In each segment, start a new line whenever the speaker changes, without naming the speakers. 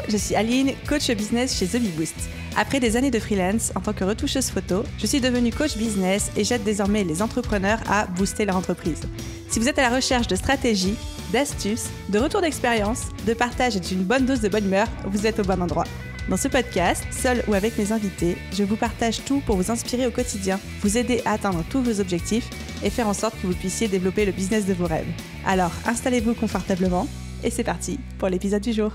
je suis Aline, coach business chez The Bee Boost. Après des années de freelance en tant que retoucheuse photo, je suis devenue coach business et j'aide désormais les entrepreneurs à booster leur entreprise. Si vous êtes à la recherche de stratégies, d'astuces, de retours d'expérience, de partage et d'une bonne dose de bonne humeur, vous êtes au bon endroit. Dans ce podcast, seul ou avec mes invités, je vous partage tout pour vous inspirer au quotidien, vous aider à atteindre tous vos objectifs et faire en sorte que vous puissiez développer le business de vos rêves. Alors, installez-vous confortablement et c'est parti pour l'épisode du jour.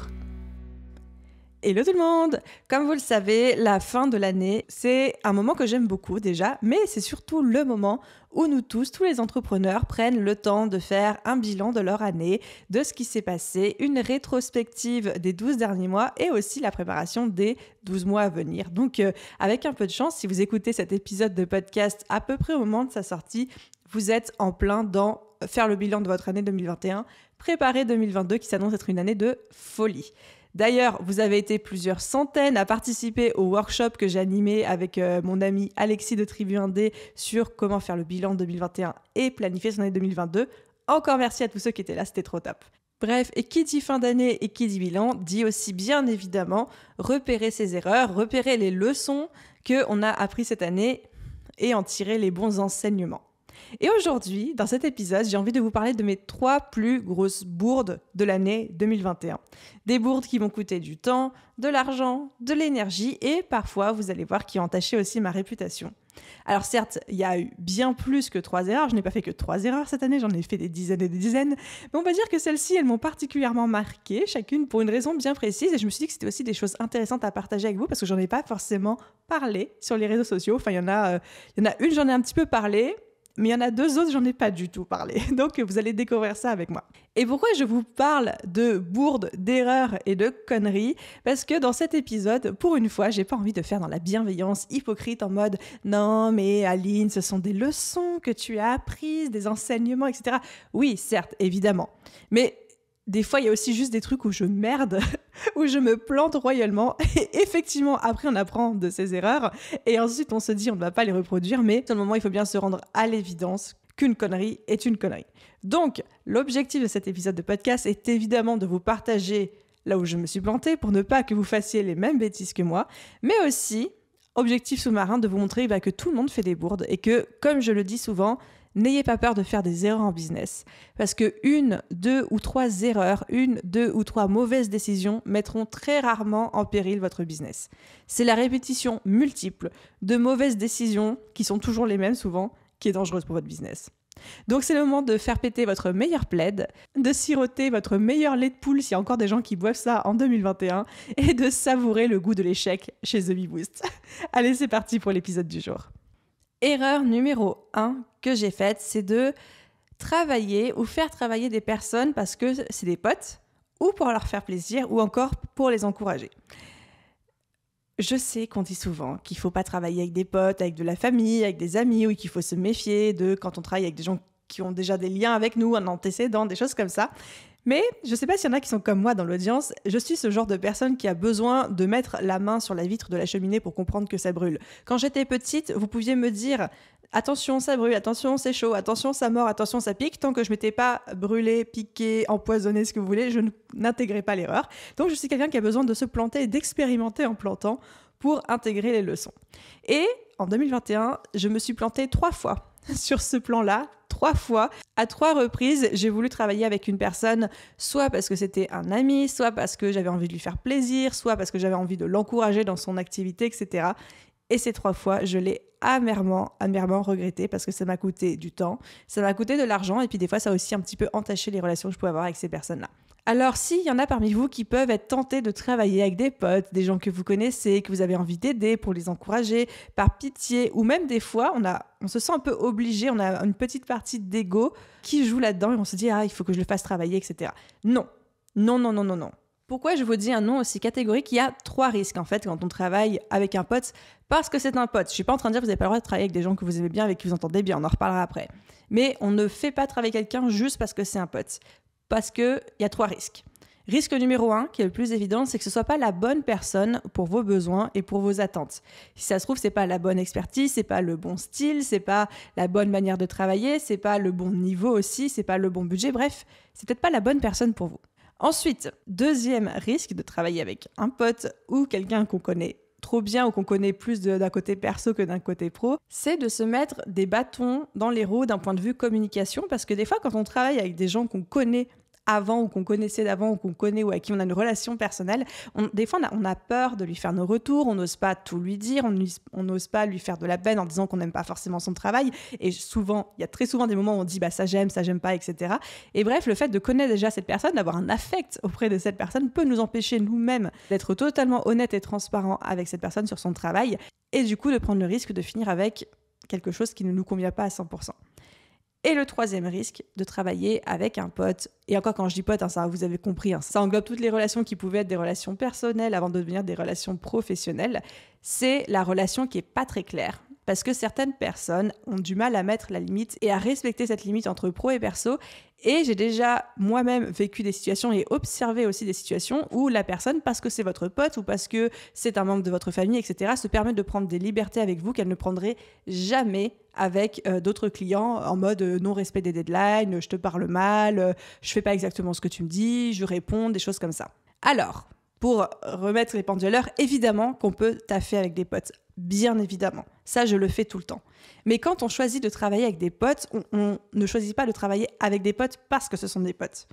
Hello tout le monde! Comme vous le savez, la fin de l'année, c'est un moment que j'aime beaucoup déjà, mais c'est surtout le moment où nous tous les entrepreneurs prennent le temps de faire un bilan de leur année, de ce qui s'est passé, une rétrospective des 12 derniers mois et aussi la préparation des 12 mois à venir. Donc avec un peu de chance, si vous écoutez cet épisode de podcast à peu près au moment de sa sortie, vous êtes en plein dans faire le bilan de votre année 2021, préparer 2022 qui s'annonce être une année de folie. D'ailleurs, vous avez été plusieurs centaines à participer au workshop que j'ai animé avec mon ami Alexis de Tribu 1D sur comment faire le bilan 2021 et planifier son année 2022. Encore merci à tous ceux qui étaient là, c'était trop top. Bref, et qui dit fin d'année et qui dit bilan, dit aussi bien évidemment repérer ses erreurs, repérer les leçons qu'on a apprises cette année et en tirer les bons enseignements. Et aujourd'hui, dans cet épisode, j'ai envie de vous parler de mes 3 plus grosses bourdes de l'année 2021. Des bourdes qui m'ont coûté du temps, de l'argent, de l'énergie et parfois, vous allez voir, qui ont entaché aussi ma réputation. Alors certes, il y a eu bien plus que 3 erreurs. Je n'ai pas fait que 3 erreurs cette année, j'en ai fait des dizaines et des dizaines. Mais on va dire que celles-ci, elles m'ont particulièrement marquée, chacune pour une raison bien précise. Et je me suis dit que c'était aussi des choses intéressantes à partager avec vous parce que j'en ai pas forcément parlé sur les réseaux sociaux. Enfin, il y en a une, j'en ai un petit peu parlé. Mais il y en a 2 autres, j'en ai pas du tout parlé. Donc, vous allez découvrir ça avec moi. Et pourquoi je vous parle de bourdes, d'erreurs et de conneries ? Parce que dans cet épisode, pour une fois, j'ai pas envie de faire dans la bienveillance hypocrite en mode « Non, mais Aline, ce sont des leçons que tu as apprises, des enseignements, etc. » Oui, certes, évidemment. Mais des fois, il y a aussi juste des trucs où je merde, où je me plante royalement. Et effectivement, après, on apprend de ses erreurs. Et ensuite, on se dit, on ne va pas les reproduire. Mais sur le moment, il faut bien se rendre à l'évidence qu'une connerie est une connerie. Donc, l'objectif de cet épisode de podcast est évidemment de vous partager là où je me suis plantée pour ne pas que vous fassiez les mêmes bêtises que moi. Mais aussi, objectif sous-marin, de vous montrer que tout le monde fait des bourdes. Et que, comme je le dis souvent, n'ayez pas peur de faire des erreurs en business parce que 1, 2 ou 3 erreurs, 1, 2 ou 3 mauvaises décisions mettront très rarement en péril votre business. C'est la répétition multiple de mauvaises décisions, qui sont toujours les mêmes souvent, qui est dangereuse pour votre business. Donc c'est le moment de faire péter votre meilleur plaid, de siroter votre meilleur lait de poule s'il y a encore des gens qui boivent ça en 2021 et de savourer le goût de l'échec chez The Bee Boost. Allez, c'est parti pour l'épisode du jour. Erreur numéro 1 que j'ai faite, c'est de travailler ou faire travailler des personnes parce que c'est des potes ou pour leur faire plaisir ou encore pour les encourager. Je sais qu'on dit souvent qu'il ne faut pas travailler avec des potes, avec de la famille, avec des amis ou qu'il faut se méfier de quand on travaille avec des gens qui ont déjà des liens avec nous, un antécédent, des choses comme ça. Mais je ne sais pas s'il y en a qui sont comme moi dans l'audience, je suis ce genre de personne qui a besoin de mettre la main sur la vitre de la cheminée pour comprendre que ça brûle. Quand j'étais petite, vous pouviez me dire « Attention, ça brûle, attention, c'est chaud, attention, ça mord, attention, ça pique ». Tant que je ne m'étais pas brûlée, piquée, empoisonnée, ce que vous voulez, je n'intégrais pas l'erreur. Donc je suis quelqu'un qui a besoin de se planter et d'expérimenter en plantant pour intégrer les leçons. Et en 2021, je me suis plantée 3 fois sur ce plan-là, 3 fois. À 3 reprises, j'ai voulu travailler avec une personne, soit parce que c'était un ami, soit parce que j'avais envie de lui faire plaisir, soit parce que j'avais envie de l'encourager dans son activité, etc. Et ces 3 fois, je l'ai amèrement regretté parce que ça m'a coûté du temps, ça m'a coûté de l'argent et puis des fois, ça a aussi un petit peu entaché les relations que je pouvais avoir avec ces personnes-là. Alors, s'il y en a parmi vous qui peuvent être tentés de travailler avec des potes, des gens que vous connaissez, que vous avez envie d'aider pour les encourager, par pitié, ou même des fois, on se sent un peu obligé, on a une petite partie d'ego qui joue là-dedans et on se dit « Ah, il faut que je le fasse travailler, etc. » Non. Pourquoi je vous dis un non aussi catégorique ? Il y a 3 risques en fait quand on travaille avec un pote, parce que c'est un pote. Je suis pas en train de dire que vous n'avez pas le droit de travailler avec des gens que vous aimez bien, avec qui vous entendez bien, on en reparlera après. Mais on ne fait pas travailler quelqu'un juste parce que c'est un pote. Parce qu'il y a 3 risques. Risque numéro 1, qui est le plus évident, c'est que ce ne soit pas la bonne personne pour vos besoins et pour vos attentes. Si ça se trouve, ce n'est pas la bonne expertise, ce n'est pas le bon style, ce n'est pas la bonne manière de travailler, ce n'est pas le bon niveau aussi, ce n'est pas le bon budget. Bref, c'est peut-être pas la bonne personne pour vous. Ensuite, deuxième risque de travailler avec un pote ou quelqu'un qu'on connaît trop bien ou qu'on connaît plus d'un côté perso que d'un côté pro, c'est de se mettre des bâtons dans les roues d'un point de vue communication, parce que des fois quand on travaille avec des gens qu'on connaît avant ou qu'on connaissait d'avant ou qu'on connaît ou à qui on a une relation personnelle, des fois on a peur de lui faire nos retours, on n'ose pas tout lui dire, on n'ose pas lui faire de la peine en disant qu'on n'aime pas forcément son travail, et souvent, il y a très souvent des moments où on dit bah ça j'aime pas, etc. Et bref, le fait de connaître déjà cette personne, d'avoir un affect auprès de cette personne peut nous empêcher nous-mêmes d'être totalement honnêtes et transparents avec cette personne sur son travail, et du coup de prendre le risque de finir avec quelque chose qui ne nous convient pas à 100%. Et le troisième risque, de travailler avec un pote. Et encore, quand je dis pote, ça, vous avez compris, ça englobe toutes les relations qui pouvaient être des relations personnelles avant de devenir des relations professionnelles. C'est la relation qui n'est pas très claire. Parce que certaines personnes ont du mal à mettre la limite et à respecter cette limite entre pro et perso. Et j'ai déjà moi-même vécu des situations et observé aussi des situations où la personne, parce que c'est votre pote ou parce que c'est un membre de votre famille, etc., se permet de prendre des libertés avec vous qu'elle ne prendrait jamais avec d'autres clients en mode non-respect des deadlines, je te parle mal, je fais pas exactement ce que tu me dis, je réponds, des choses comme ça. Alors, pour remettre les pendules à l'heure, évidemment qu'on peut taffer avec des potes. Bien évidemment. Ça, je le fais tout le temps. Mais quand on choisit de travailler avec des potes, on ne choisit pas de travailler avec des potes parce que ce sont des potes.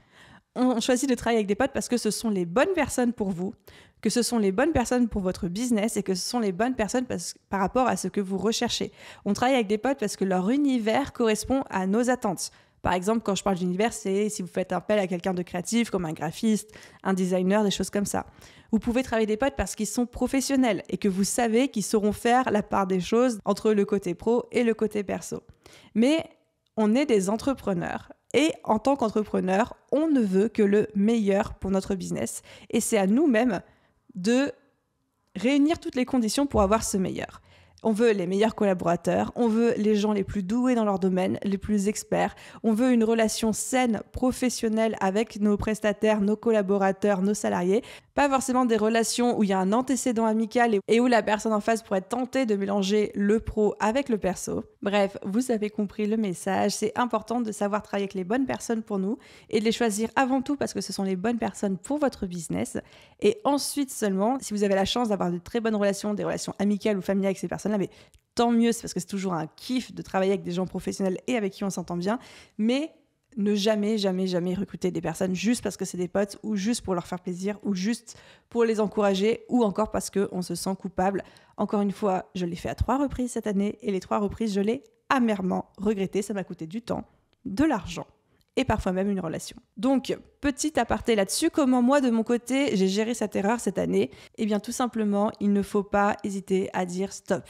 On choisit de travailler avec des potes parce que ce sont les bonnes personnes pour vous, que ce sont les bonnes personnes pour votre business et que ce sont les bonnes personnes par rapport à ce que vous recherchez. On travaille avec des potes parce que leur univers correspond à nos attentes. Par exemple, quand je parle d'univers, c'est si vous faites appel à quelqu'un de créatif, comme un graphiste, un designer, des choses comme ça. Vous pouvez travailler des potes parce qu'ils sont professionnels et que vous savez qu'ils sauront faire la part des choses entre le côté pro et le côté perso. Mais on est des entrepreneurs et en tant qu'entrepreneur, on ne veut que le meilleur pour notre business. Et c'est à nous-mêmes de réunir toutes les conditions pour avoir ce meilleur. On veut les meilleurs collaborateurs, on veut les gens les plus doués dans leur domaine, les plus experts. On veut une relation saine, professionnelle avec nos prestataires, nos collaborateurs, nos salariés. Pas forcément des relations où il y a un antécédent amical et où la personne en face pourrait être tentée de mélanger le pro avec le perso. Bref, vous avez compris le message. C'est important de savoir travailler avec les bonnes personnes pour nous et de les choisir avant tout parce que ce sont les bonnes personnes pour votre business. Et ensuite seulement, si vous avez la chance d'avoir de très bonnes relations, des relations amicales ou familiales avec ces personnes-là, mais tant mieux, c'est parce que c'est toujours un kiff de travailler avec des gens professionnels et avec qui on s'entend bien. Mais ne jamais recruter des personnes juste parce que c'est des potes ou juste pour leur faire plaisir ou juste pour les encourager ou encore parce qu'on se sent coupable. Encore une fois, je l'ai fait à 3 reprises cette année et les 3 reprises, je l'ai amèrement regretté. Ça m'a coûté du temps, de l'argent et parfois même une relation. Donc, petit aparté là-dessus, comment moi, de mon côté, j'ai géré cette erreur cette année ? Eh bien, tout simplement, il ne faut pas hésiter à dire stop.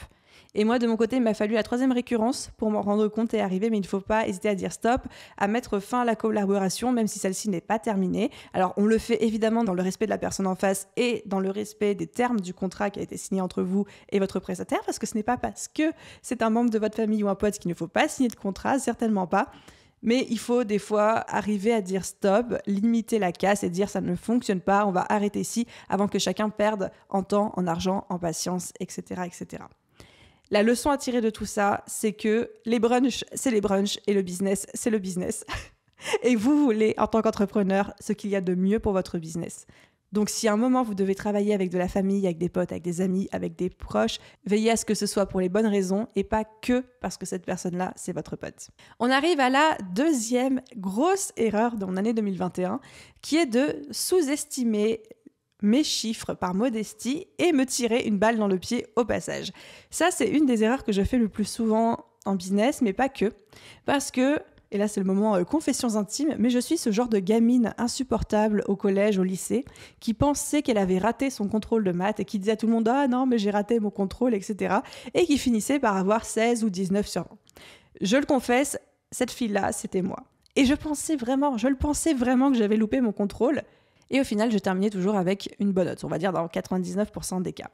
Et moi, de mon côté, il m'a fallu la 3e récurrence pour m'en rendre compte et arriver, mais il ne faut pas hésiter à dire stop, à mettre fin à la collaboration, même si celle-ci n'est pas terminée. Alors, on le fait évidemment dans le respect de la personne en face et dans le respect des termes du contrat qui a été signé entre vous et votre prestataire, parce que ce n'est pas parce que c'est un membre de votre famille ou un pote qu'il ne faut pas signer de contrat, certainement pas. Mais il faut des fois arriver à dire stop, limiter la casse et dire ça ne fonctionne pas, on va arrêter ici avant que chacun perde en temps, en argent, en patience, etc., etc. La leçon à tirer de tout ça, c'est que les brunchs, c'est les brunchs et le business, c'est le business. Et vous voulez, en tant qu'entrepreneur, ce qu'il y a de mieux pour votre business. Donc, si à un moment, vous devez travailler avec de la famille, avec des potes, avec des amis, avec des proches, veillez à ce que ce soit pour les bonnes raisons et pas que parce que cette personne-là, c'est votre pote. On arrive à la 2e grosse erreur de mon année 2021, qui est de sous-estimer mes chiffres par modestie et me tirer une balle dans le pied au passage. Ça, c'est une des erreurs que je fais le plus souvent en business, mais pas que. Parce que, et là c'est le moment confessions intimes, mais je suis ce genre de gamine insupportable au collège, au lycée, qui pensait qu'elle avait raté son contrôle de maths et qui disait à tout le monde « Ah non, mais j'ai raté mon contrôle, etc. » et qui finissait par avoir 16 ou 19 sur 20. Je le confesse, cette fille-là, c'était moi. Et je le pensais vraiment que j'avais loupé mon contrôle. Et au final, je terminais toujours avec une bonne note, on va dire dans 99% des cas.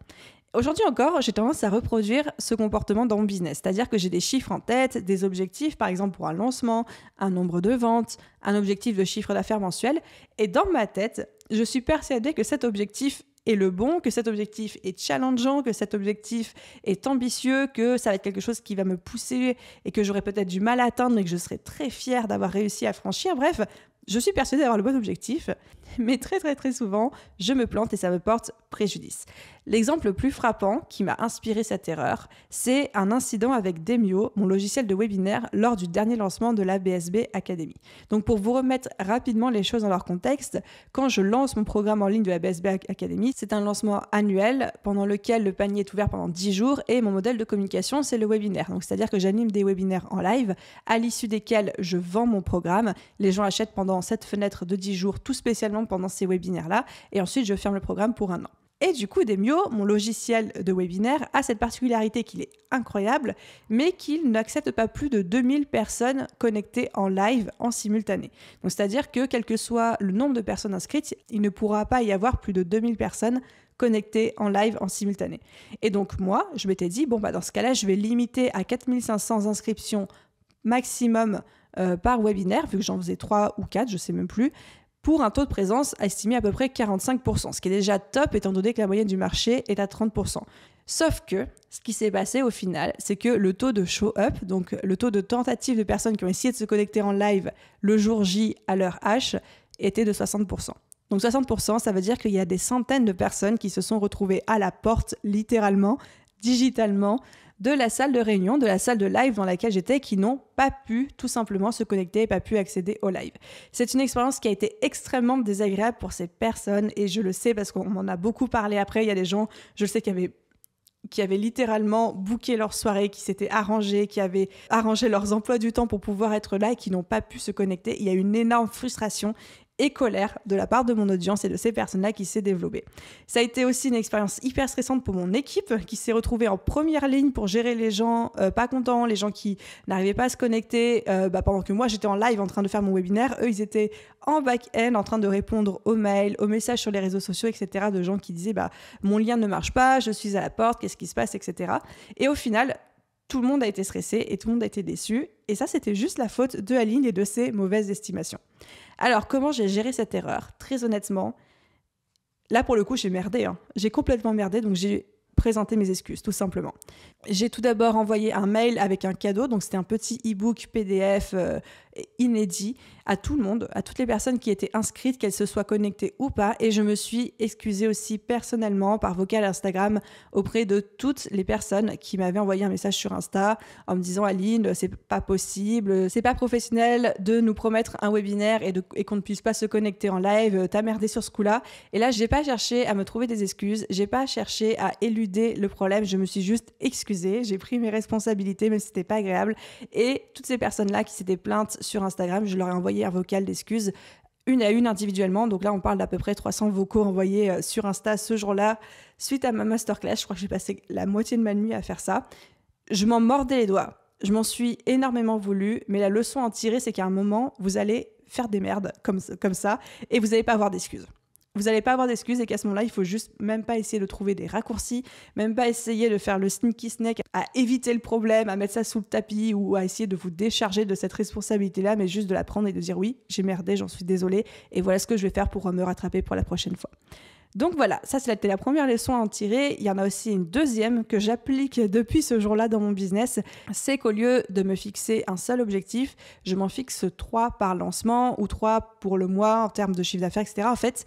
Aujourd'hui encore, j'ai tendance à reproduire ce comportement dans mon business, c'est-à-dire que j'ai des chiffres en tête, des objectifs, par exemple pour un lancement, un nombre de ventes, un objectif de chiffre d'affaires mensuel, et dans ma tête, je suis persuadée que cet objectif est le bon, que cet objectif est challengeant, que cet objectif est ambitieux, que ça va être quelque chose qui va me pousser et que j'aurai peut-être du mal à atteindre, mais que je serai très fière d'avoir réussi à franchir. Bref, je suis persuadée d'avoir le bon objectif. Mais très très très souvent, je me plante et ça me porte préjudice. L'exemple le plus frappant qui m'a inspiré cette erreur, c'est un incident avec Demio, mon logiciel de webinaire, lors du dernier lancement de la BSB Academy. Donc pour vous remettre rapidement les choses dans leur contexte, quand je lance mon programme en ligne de la BSB Academy, c'est un lancement annuel pendant lequel le panier est ouvert pendant 10 jours et mon modèle de communication, c'est le webinaire. Donc c'est-à-dire que j'anime des webinaires en live, à l'issue desquels je vends mon programme. Les gens achètent pendant cette fenêtre de 10 jours, tout spécialement pendant ces webinaires-là, et ensuite je ferme le programme pour 1 an. Et du coup, Demio, mon logiciel de webinaire, a cette particularité qu'il est incroyable, mais qu'il n'accepte pas plus de 2000 personnes connectées en live en simultané. Donc, c'est-à-dire que quel que soit le nombre de personnes inscrites, il ne pourra pas y avoir plus de 2000 personnes connectées en live en simultané. Et donc moi, je m'étais dit, dans ce cas-là, je vais limiter à 4500 inscriptions maximum par webinaire, vu que j'en faisais 3 ou 4, je ne sais même plus, pour un taux de présence estimé à peu près 45%, ce qui est déjà top étant donné que la moyenne du marché est à 30%. Sauf que ce qui s'est passé au final, c'est que le taux de show-up, donc le taux de tentative de personnes qui ont essayé de se connecter en live le jour J à l'heure H, était de 60%. Donc 60%, ça veut dire qu'il y a des centaines de personnes qui se sont retrouvées à la porte, littéralement, digitalement, de la salle de réunion, de la salle de live dans laquelle j'étais, qui n'ont pas pu tout simplement se connecter, pas pu accéder au live. C'est une expérience qui a été extrêmement désagréable pour ces personnes et je le sais parce qu'on m'en a beaucoup parlé après. Il y a des gens, je le sais, qui avaient littéralement booké leur soirée, qui s'étaient arrangés, qui avaient arrangé leurs emplois du temps pour pouvoir être là et qui n'ont pas pu se connecter. Il y a une énorme frustration et colère de la part de mon audience et de ces personnes-là qui s'est développée. Ça a été aussi une expérience hyper stressante pour mon équipe qui s'est retrouvée en première ligne pour gérer les gens pas contents, les gens qui n'arrivaient pas à se connecter pendant que moi j'étais en live en train de faire mon webinaire. Eux, ils étaient en back-end en train de répondre aux mails, aux messages sur les réseaux sociaux, etc. de gens qui disaient mon lien ne marche pas, je suis à la porte, qu'est-ce qui se passe, etc. Et au final, tout le monde a été stressé et tout le monde a été déçu. Et ça, c'était juste la faute de Aline et de ses mauvaises estimations. Alors, comment j'ai géré cette erreur ? Très honnêtement, là, pour le coup, j'ai merdé. J'ai complètement merdé, donc j'ai présenté mes excuses, tout simplement. J'ai tout d'abord envoyé un mail avec un cadeau, donc c'était un petit e-book PDF inédit à tout le monde, à toutes les personnes qui étaient inscrites, qu'elles se soient connectées ou pas, et je me suis excusée aussi personnellement par vocal Instagram auprès de toutes les personnes qui m'avaient envoyé un message sur Insta en me disant « Aline, c'est pas possible, c'est pas professionnel de nous promettre un webinaire et qu'on ne puisse pas se connecter en live, t'as merdé sur ce coup-là ». Et là, j'ai pas cherché à me trouver des excuses, j'ai pas cherché à éluder le problème, je me suis juste excusée, j'ai pris mes responsabilités, même si c'était pas agréable. Et toutes ces personnes-là qui s'étaient plaintes sur Instagram, je leur ai envoyé un vocal d'excuses, une à une individuellement. Donc là, on parle d'à peu près 300 vocaux envoyés sur Insta ce jour-là, suite à ma masterclass. Je crois que j'ai passé la moitié de ma nuit à faire ça. Je m'en mordais les doigts. Je m'en suis énormément voulu, mais la leçon à en tirer, c'est qu'à un moment, vous allez faire des merdes comme ça et vous n'allez pas avoir d'excuses. Vous n'allez pas avoir d'excuses et qu'à ce moment-là, il faut juste même pas essayer de trouver des raccourcis, même pas essayer de faire le sneaky snack, à éviter le problème, à mettre ça sous le tapis ou à essayer de vous décharger de cette responsabilité-là, mais juste de la prendre et de dire oui, j'ai merdé, j'en suis désolée et voilà ce que je vais faire pour me rattraper pour la prochaine fois. Donc voilà, ça c'était la première leçon à en tirer. Il y en a aussi une deuxième que j'applique depuis ce jour-là dans mon business, c'est qu'au lieu de me fixer un seul objectif, je m'en fixe 3 par lancement ou 3 pour le mois en termes de chiffre d'affaires, etc. En fait,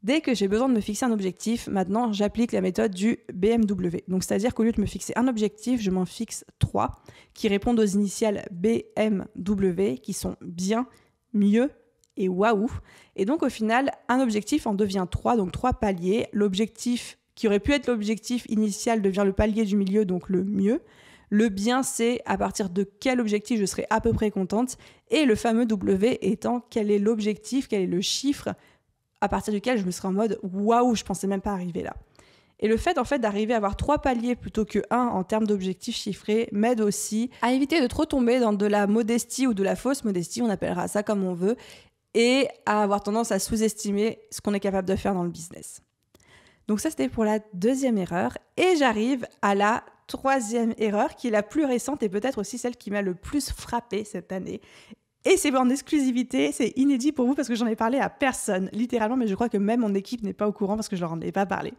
dès que j'ai besoin de me fixer un objectif, maintenant, j'applique la méthode du BMW. Donc, c'est-à-dire qu'au lieu de me fixer un objectif, je m'en fixe 3 qui répondent aux initiales BMW, qui sont bien, mieux et waouh. Et donc, au final, un objectif en devient 3, donc 3 paliers. L'objectif qui aurait pu être l'objectif initial devient le palier du milieu, donc le mieux. Le bien, c'est à partir de quel objectif je serai à peu près contente. Et le fameux W étant quel est l'objectif, quel est le chiffre à partir duquel je me serais en mode « waouh, je pensais même pas arriver là ». Et le fait d'arriver à avoir 3 paliers plutôt que 1 en termes d'objectifs chiffrés m'aide aussi à éviter de trop tomber dans de la modestie ou de la fausse modestie, on appellera ça comme on veut, et à avoir tendance à sous-estimer ce qu'on est capable de faire dans le business. Donc ça, c'était pour la deuxième erreur. Et j'arrive à la troisième erreur, qui est la plus récente et peut-être aussi celle qui m'a le plus frappée cette année. Et c'est en exclusivité, c'est inédit pour vous parce que j'en ai parlé à personne, littéralement, mais je crois que même mon équipe n'est pas au courant parce que je leur en ai pas parlé.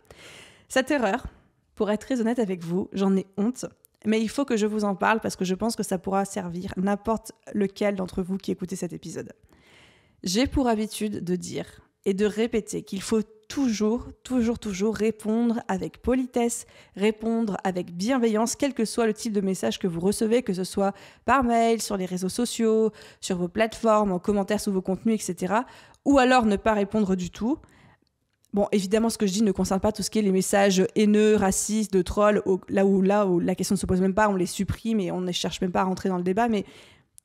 Cette erreur, pour être très honnête avec vous, j'en ai honte, mais il faut que je vous en parle parce que je pense que ça pourra servir n'importe lequel d'entre vous qui écoutez cet épisode. J'ai pour habitude de dire, et de répéter qu'il faut toujours répondre avec politesse, répondre avec bienveillance, quel que soit le type de message que vous recevez, que ce soit par mail, sur les réseaux sociaux, sur vos plateformes, en commentaire sous vos contenus, etc. Ou alors ne pas répondre du tout. Bon, évidemment, ce que je dis ne concerne pas tout ce qui est les messages haineux, racistes, de trolls, là où la question ne se pose même pas, on les supprime et on ne cherche même pas à rentrer dans le débat, mais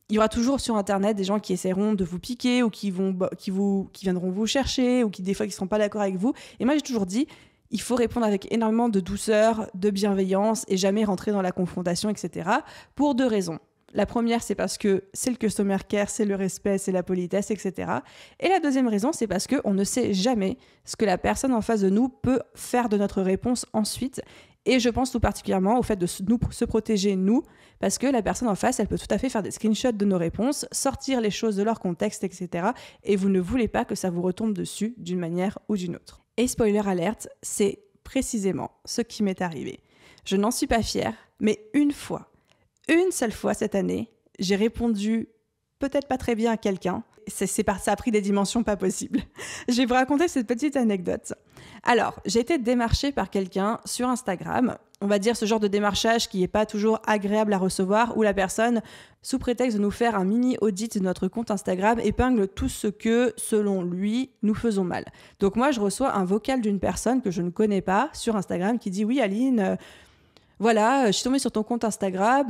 il y aura toujours sur Internet des gens qui essaieront de vous piquer ou qui viendront vous chercher ou qui des fois qui ne seront pas d'accord avec vous. Et moi, j'ai toujours dit, il faut répondre avec énormément de douceur, de bienveillance et jamais rentrer dans la confrontation, etc. pour 2 raisons. La première, c'est parce que c'est le customer care, c'est le respect, c'est la politesse, etc. Et la deuxième raison, c'est parce qu'on ne sait jamais ce que la personne en face de nous peut faire de notre réponse ensuite. Et je pense tout particulièrement au fait de se protéger, nous, parce que la personne en face, elle peut tout à fait faire des screenshots de nos réponses, sortir les choses de leur contexte, etc. Et vous ne voulez pas que ça vous retombe dessus d'une manière ou d'une autre. Et spoiler alerte, c'est précisément ce qui m'est arrivé. Je n'en suis pas fière, mais une seule fois cette année, j'ai répondu peut-être pas très bien à quelqu'un. Ça a pris des dimensions pas possibles. Je vais vous raconter cette petite anecdote. Alors, j'ai été démarchée par quelqu'un sur Instagram. On va dire ce genre de démarchage qui n'est pas toujours agréable à recevoir, où la personne, sous prétexte de nous faire un mini audit de notre compte Instagram, épingle tout ce que, selon lui, nous faisons mal. Donc moi, je reçois un vocal d'une personne que je ne connais pas sur Instagram qui dit « Oui, Aline, voilà, je suis tombée sur ton compte Instagram,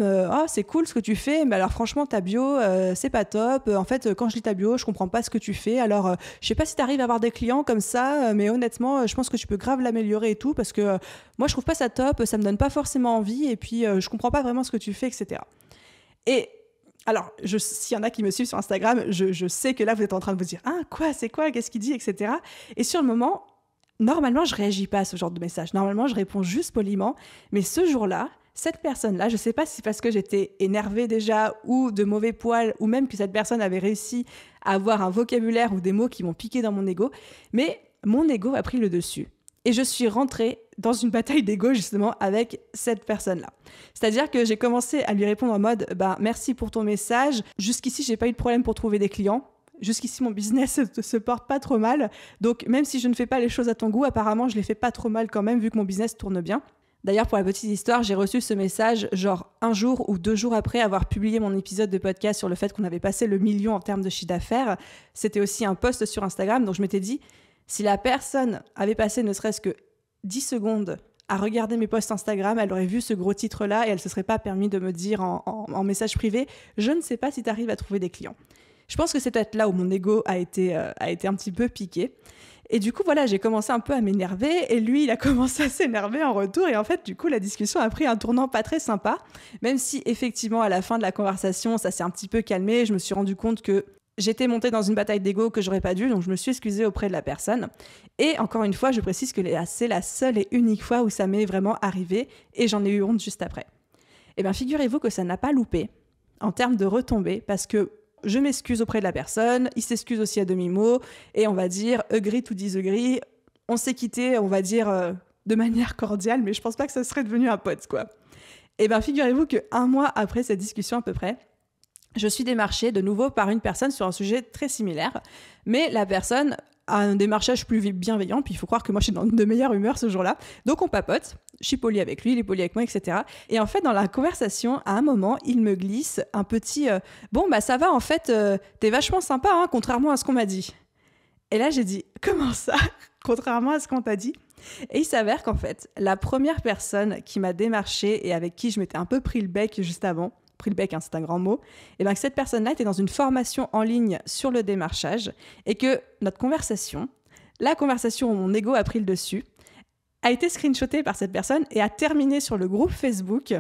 c'est cool ce que tu fais, mais alors franchement ta bio, c'est pas top. En fait, quand je lis ta bio, je comprends pas ce que tu fais. Alors, je sais pas si tu arrives à avoir des clients comme ça, mais honnêtement, je pense que tu peux grave l'améliorer et tout, parce que moi, je trouve pas ça top, ça me donne pas forcément envie, et puis je comprends pas vraiment ce que tu fais, etc. » Et alors, s'il y en a qui me suivent sur Instagram, je sais que là, vous êtes en train de vous dire « Ah, quoi, c'est quoi, qu'est-ce qu'il dit, etc. » Et sur le moment, normalement, je réagis pas à ce genre de message. Normalement, je réponds juste poliment. Mais ce jour-là, cette personne-là, je sais pas si c'est parce que j'étais énervée déjà ou de mauvais poil ou même que cette personne avait réussi à avoir un vocabulaire ou des mots qui m'ont piqué dans mon ego, mais mon ego a pris le dessus. Et je suis rentrée dans une bataille d'ego justement avec cette personne-là. C'est-à-dire que j'ai commencé à lui répondre en mode « merci pour ton message. Jusqu'ici, j'ai pas eu de problème pour trouver des clients. » Jusqu'ici, mon business se porte pas trop mal. Donc, même si je ne fais pas les choses à ton goût, apparemment, je les fais pas trop mal quand même, vu que mon business tourne bien. D'ailleurs, pour la petite histoire, j'ai reçu ce message genre 1 jour ou 2 jours après avoir publié mon épisode de podcast sur le fait qu'on avait passé le 1 million en termes de chiffre d'affaires. C'était aussi un post sur Instagram. Donc, je m'étais dit, si la personne avait passé ne serait-ce que 10 secondes à regarder mes posts Instagram, elle aurait vu ce gros titre-là et elle se serait pas permis de me dire en message privé « Je ne sais pas si tu arrives à trouver des clients ». Je pense que c'est peut-être là où mon ego a été un petit peu piqué. Et du coup, voilà, j'ai commencé un peu à m'énerver et lui, il a commencé à s'énerver en retour. Et en fait, du coup, la discussion a pris un tournant pas très sympa, même si effectivement, à la fin de la conversation, ça s'est un petit peu calmé. Je me suis rendu compte que j'étais montée dans une bataille d'ego que j'aurais pas dû, donc je me suis excusée auprès de la personne. Et encore une fois, je précise que c'est la seule et unique fois où ça m'est vraiment arrivé et j'en ai eu honte juste après. Eh bien, figurez-vous que ça n'a pas loupé en termes de retombées parce que je m'excuse auprès de la personne, il s'excuse aussi à demi-mot, et on va dire agree to disagree. On s'est quitté, on va dire, de manière cordiale, mais je pense pas que ça serait devenu un pote, quoi. Et bien, figurez-vous qu'un mois après cette discussion à peu près, je suis démarchée de nouveau par une personne sur un sujet très similaire, mais la personne a un démarchage plus bienveillant, puis il faut croire que moi je suis dans de meilleure humeur ce jour-là, donc on papote, je suis polie avec lui, il est poli avec moi, etc. Et en fait, dans la conversation, à un moment, il me glisse un petit bon, bah ça va, en fait, t'es vachement sympa, hein, contrairement à ce qu'on m'a dit. Et là, j'ai dit, comment ça, contrairement à ce qu'on t'a dit? Et il s'avère qu'en fait, la première personne qui m'a démarchée et avec qui je m'étais un peu pris le bec juste avant, pris le bec, hein, c'est un grand mot, et bien que cette personne-là était dans une formation en ligne sur le démarchage et que notre conversation, la conversation où mon ego a pris le dessus, a été screenshotée par cette personne et a terminé sur le groupe Facebook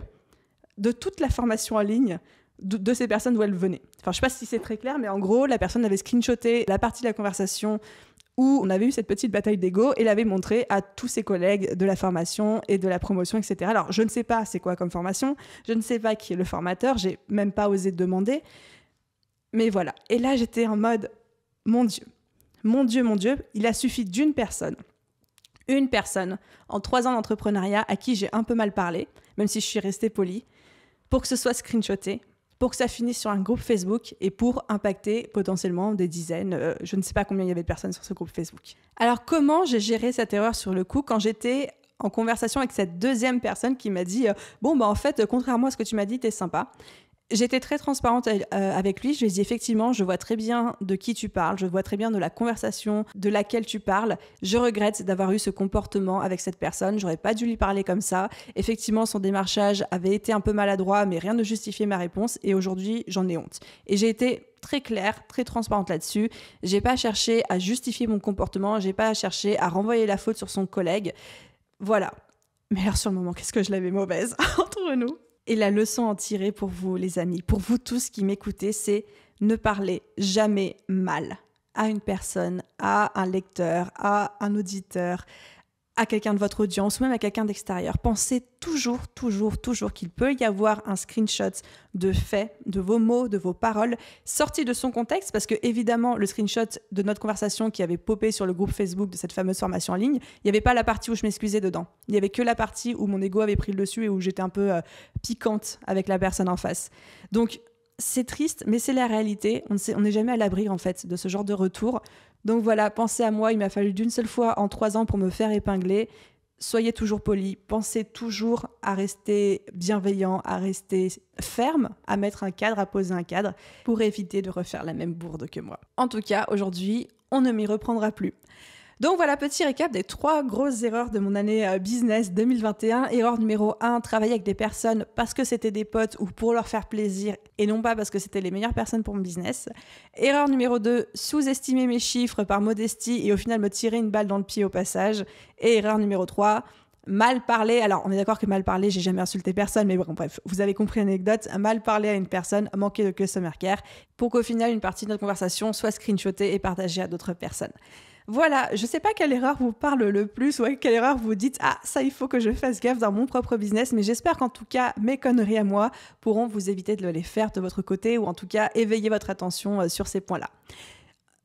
de toute la formation en ligne de ces personnes d'où elles venaient. Enfin, je ne sais pas si c'est très clair, mais en gros, la personne avait screenshoté la partie de la conversation où on avait eu cette petite bataille d'ego et l'avait montré à tous ses collègues de la formation et de la promotion, etc. Alors, je ne sais pas c'est quoi comme formation, je ne sais pas qui est le formateur, j'ai même pas osé demander, mais voilà. Et là, j'étais en mode, mon Dieu, il a suffi d'une personne, une personne en 3 ans d'entrepreneuriat à qui j'ai un peu mal parlé, même si je suis restée polie, pour que ce soit screenshoté, pour que ça finisse sur un groupe Facebook et pour impacter potentiellement des dizaines, je ne sais pas combien il y avait de personnes sur ce groupe Facebook. Alors comment j'ai géré cette erreur sur le coup quand j'étais en conversation avec cette deuxième personne qui m'a dit bon bah en fait contrairement à ce que tu m'as dit, t'es sympa. J'étais très transparente avec lui. Je lui ai dit effectivement, je vois très bien de qui tu parles, je vois très bien de la conversation de laquelle tu parles. Je regrette d'avoir eu ce comportement avec cette personne. J'aurais pas dû lui parler comme ça. Effectivement, son démarchage avait été un peu maladroit, mais rien ne justifiait ma réponse. Et aujourd'hui, j'en ai honte. Et j'ai été très claire, très transparente là-dessus. J'ai pas cherché à justifier mon comportement. J'ai pas cherché à renvoyer la faute sur son collègue. Voilà. Mais alors sur le moment, qu'est-ce que je l'avais mauvaise entre nous. Et la leçon à en tirer pour vous, les amis, pour vous tous qui m'écoutez, c'est ne parlez jamais mal à une personne, à un lecteur, à un auditeur, à quelqu'un de votre audience ou même à quelqu'un d'extérieur. Pensez toujours qu'il peut y avoir un screenshot de faits, de vos mots, de vos paroles, sortis de son contexte, parce que évidemment, le screenshot de notre conversation qui avait popé sur le groupe Facebook de cette fameuse formation en ligne, il n'y avait pas la partie où je m'excusais dedans. Il n'y avait que la partie où mon ego avait pris le dessus et où j'étais un peu piquante avec la personne en face. Donc, c'est triste, mais c'est la réalité. On n'est jamais à l'abri, en fait, de ce genre de retour. Donc voilà, pensez à moi, il m'a fallu d'une seule fois en 3 ans pour me faire épingler. Soyez toujours poli, pensez toujours à rester bienveillant, à rester ferme, à mettre un cadre, à poser un cadre pour éviter de refaire la même bourde que moi. En tout cas, aujourd'hui, on ne m'y reprendra plus. Donc voilà, petit récap des 3 grosses erreurs de mon année business 2021. Erreur numéro 1, travailler avec des personnes parce que c'était des potes ou pour leur faire plaisir et non pas parce que c'était les meilleures personnes pour mon business. Erreur numéro 2, sous-estimer mes chiffres par modestie et au final me tirer une balle dans le pied au passage. Et erreur numéro 3, mal parler. Alors on est d'accord que mal parler, j'ai jamais insulté personne, mais bon bref, vous avez compris l'anecdote. Mal parler à une personne, manquer de customer care pour qu'au final une partie de notre conversation soit screenshotée et partagée à d'autres personnes. Voilà, je sais pas quelle erreur vous parle le plus ou quelle erreur vous dites « Ah, ça, il faut que je fasse gaffe dans mon propre business », mais j'espère qu'en tout cas, mes conneries à moi pourront vous éviter de les faire de votre côté ou en tout cas éveiller votre attention sur ces points-là.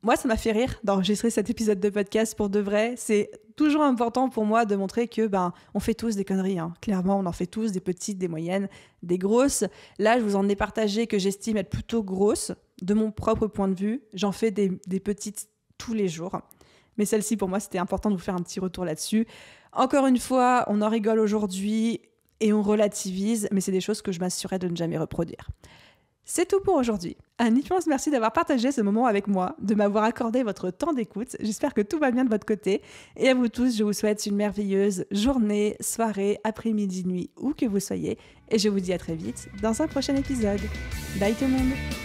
Moi, ça m'a fait rire d'enregistrer cet épisode de podcast pour de vrai. C'est toujours important pour moi de montrer que on fait tous des conneries. Hein. Clairement, on en fait tous, des petites, des moyennes, des grosses. Là, je vous en ai partagé que j'estime être plutôt grosses de mon propre point de vue. J'en fais des petites tous les jours. Mais celle-ci, pour moi, c'était important de vous faire un petit retour là-dessus. Encore une fois, on en rigole aujourd'hui et on relativise, mais c'est des choses que je m'assurais de ne jamais reproduire. C'est tout pour aujourd'hui. Un immense merci d'avoir partagé ce moment avec moi, de m'avoir accordé votre temps d'écoute. J'espère que tout va bien de votre côté. Et à vous tous, je vous souhaite une merveilleuse journée, soirée, après-midi, nuit, où que vous soyez. Et je vous dis à très vite dans un prochain épisode. Bye tout le monde!